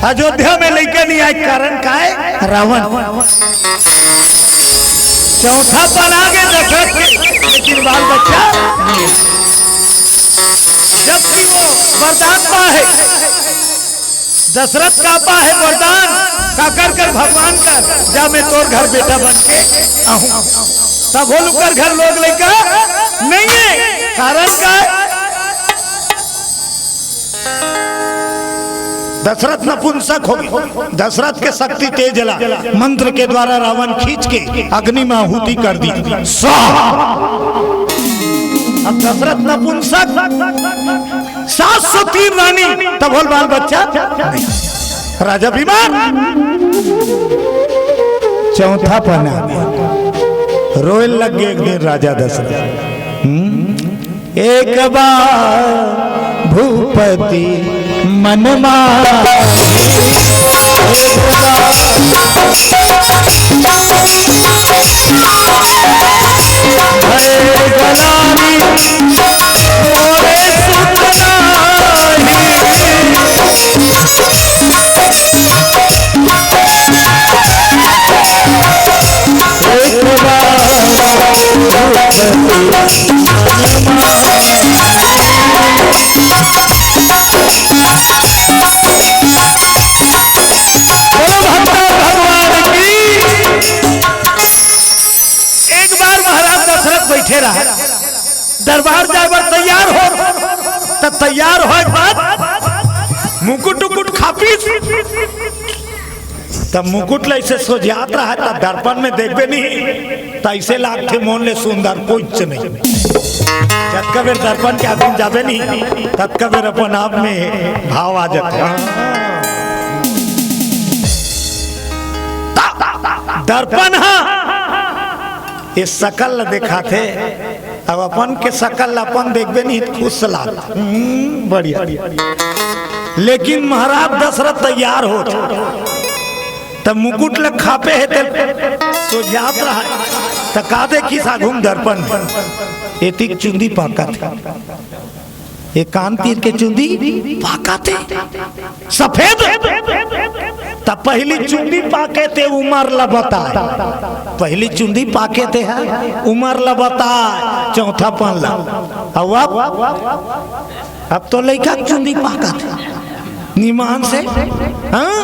अयोध्या में लेके नहीं आए कारण का है रावण। चौथा पन आगे दशरथ लेकिन बाल बच्चा जबकि वो वरदान पा है दशरथ का पा है वरदान का कर भगवान का जा मैं तोर घर बेटा बन के आऊं तब हो कर घर लोग लेकर नहीं है कारण का है दशरथ नपुंसक हो गए। दशरथ के शक्ति तेज जला मंत्र के द्वारा रावण खींच के अग्नि में आहुति कर दी। अब दशरथ नपुंसक 703 रानी तब होल बाल बच्चा राजा बीमार। चौथा पना रोए लग गए एक दिन राजा दशरथ। एक बार भूपति मन बैठे रहा दरबार जाए तैयार हो तब तैयार हो बाद मुकुट उकुट खापी तब मुकुट ले से सोझात रहा तब दर्पण में देखबे नहीं तैसे लागते मोन ले सुंदर कुछ नहीं जब कबीर दर्पण के आगे जाबे नहीं तब कबीर अपन आप में भाव आ जाते दर्पण ये सकल दिखाते अब अपन के सकल अपन देखबे नहीं खुश लाग बढ़िया। लेकिन महाराज दशरथ तैयार हो तब मुकुट लग खापे है सोझात रहा त का देखी साघुम दर्पण एतिक चुंदी पाका थे एक कान तीर के चुंदी पाका थे सफेद तब पहली चुंदी पाके थे उमर लबता पहली चुंदी पाके थे उमर लबता चौथा पन ला अब तो लड़का चुंदी पाका था निमान से हाँ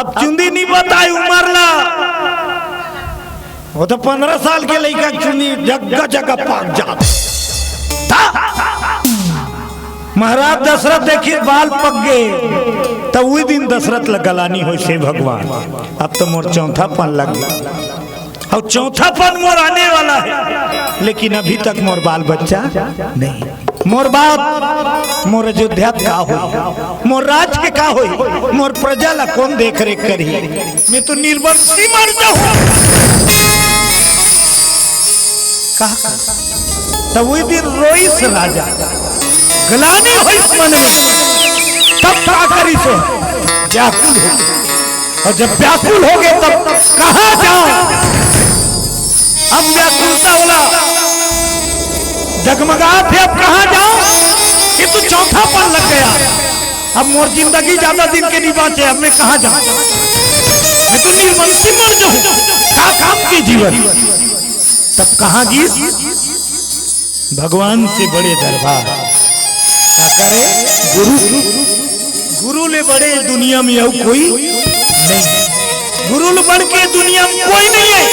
अब चुंदी नहीं बताई उमर ला वो तो 15 साल के लड़का चुंदी जगह जगह पाक जाते महाराज दशरथ देखिए बाल पक गए तब वही दिन दशरथ लगलानी हो से भगवान अब तो मोर चौथा पन लग गया और चौथा पन मोर आने वाला है लेकिन अभी तक मोर बाल बच्चा नहीं मोर बाप मोर अयोध्या का हो मोर राज के का हो मोर प्रजा ला कौन देख रेख करी मैं तो निर्वंशी मर जाऊं कहा तब वही दिन रोइस राजा गलानी हो इस मन में तब क्या करी सो व्याकुल हो और जब व्याकुल हो गए तब कहाँ जाओ अब व्याकुलता वाला जगमगा थे अब कहाँ जाओ ये तो चौथा पन लग गया अब मोर जिंदगी ज्यादा दिन के नहीं बाचे अब मैं कहाँ जाऊं मैं तो निर्वंशी मर जाऊं के जीवन। तब कहाँ गीत भगवान से बड़े दरबार क्या करे गुरु। गुरु ले बड़े दुनिया में और कोई नहीं। गुरु ले बढ़ के दुनिया में कोई नहीं है।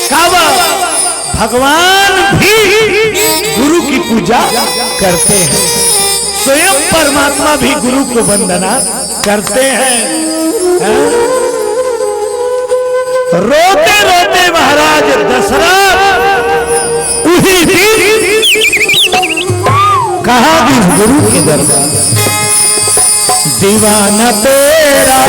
कावा भगवान भी गुरु की पूजा करते हैं। स्वयं परमात्मा भी गुरु को वंदना करते हैं। रोते रोते महाराज दशरथ उसी दिन कहा भी गुरु के दरबार दीवाना तेरा